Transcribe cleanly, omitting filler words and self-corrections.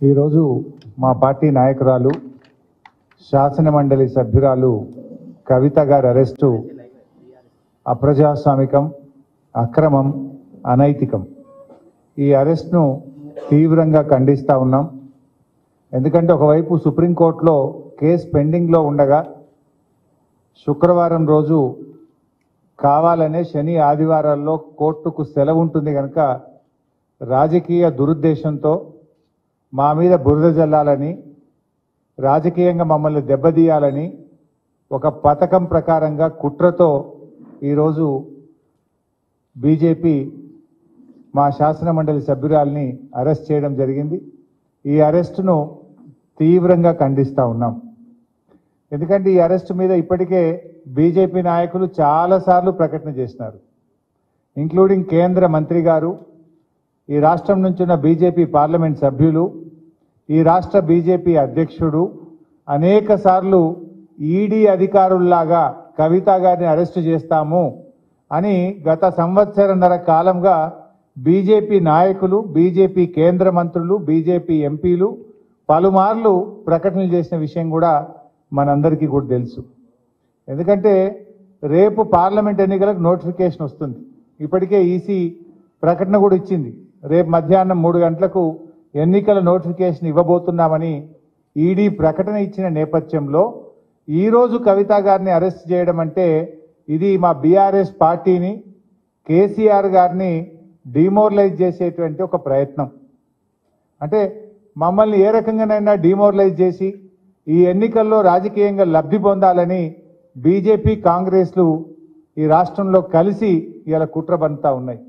ఈరోజు మా పార్టీ నాయకురాలు శాసనమండలి సభ్యురాలు కవిత గారి అరెస్టు అప్రజాస్వామికం, అక్రమం, అనైతికం. ఈ అరెస్ట్ను తీవ్రంగా ఖండిస్తూ ఉన్నాం. ఎందుకంటే ఒకవైపు సుప్రీంకోర్టులో కేసు పెండింగ్లో ఉండగా శుక్రవారం రోజు కావాలనే శని ఆదివారాల్లో కోర్టుకు సెలవు ఉంటుంది కనుక రాజకీయ దురుద్దేశంతో మా మీద బురద జల్లాలని, రాజకీయంగా మమ్మల్ని దెబ్బతీయాలని ఒక పథకం ప్రకారంగా కుట్రతో ఈరోజు బీజేపీ మా శాసనమండలి సభ్యురాల్ని అరెస్ట్ చేయడం జరిగింది. ఈ అరెస్టును తీవ్రంగా ఖండిస్తూ ఉన్నాం. ఎందుకంటే ఈ అరెస్టు మీద ఇప్పటికే బీజేపీ నాయకులు చాలాసార్లు ప్రకటన చేసినారు, ఇంక్లూడింగ్ కేంద్ర మంత్రి గారు, ఈ రాష్ట్రం నుంచి ఉన్న బీజేపీ పార్లమెంట్ సభ్యులు, ఈ రాష్ట్ర బీజేపీ అధ్యక్షుడు అనేక సార్లు ఈడీ అధికారుల్లాగా కవిత గారిని అరెస్టు చేస్తాము అని గత సంవత్సరన్నర కాలంగా బీజేపీ నాయకులు, బీజేపీ కేంద్ర మంత్రులు, బీజేపీ ఎంపీలు పలుమార్లు ప్రకటనలు చేసిన విషయం కూడా మనందరికీ కూడా తెలుసు. ఎందుకంటే రేపు పార్లమెంట్ ఎన్నికలకు నోటిఫికేషన్ వస్తుంది. ఇప్పటికే ఈసీ ప్రకటన కూడా ఇచ్చింది, రేపు మధ్యాహ్నం 3 గంటలకు ఎన్నికల నోటిఫికేషన్ ఇవ్వబోతున్నామని ఈడీ ప్రకటన ఇచ్చిన నేపథ్యంలో ఈరోజు కవిత గారిని అరెస్ట్ చేయడం అంటే ఇది మా బీఆర్ఎస్ పార్టీని, కేసీఆర్ గారిని డిమోరలైజ్ చేసేటువంటి ఒక ప్రయత్నం. అంటే మమ్మల్ని ఏ రకంగానైనా డిమోరలైజ్ చేసి ఈ ఎన్నికల్లో రాజకీయంగా లబ్ధి పొందాలని బీజేపీ, కాంగ్రెస్లు ఈ రాష్ట్రంలో కలిసి ఇలా కుట్ర పన్నుతా ఉన్నాయి.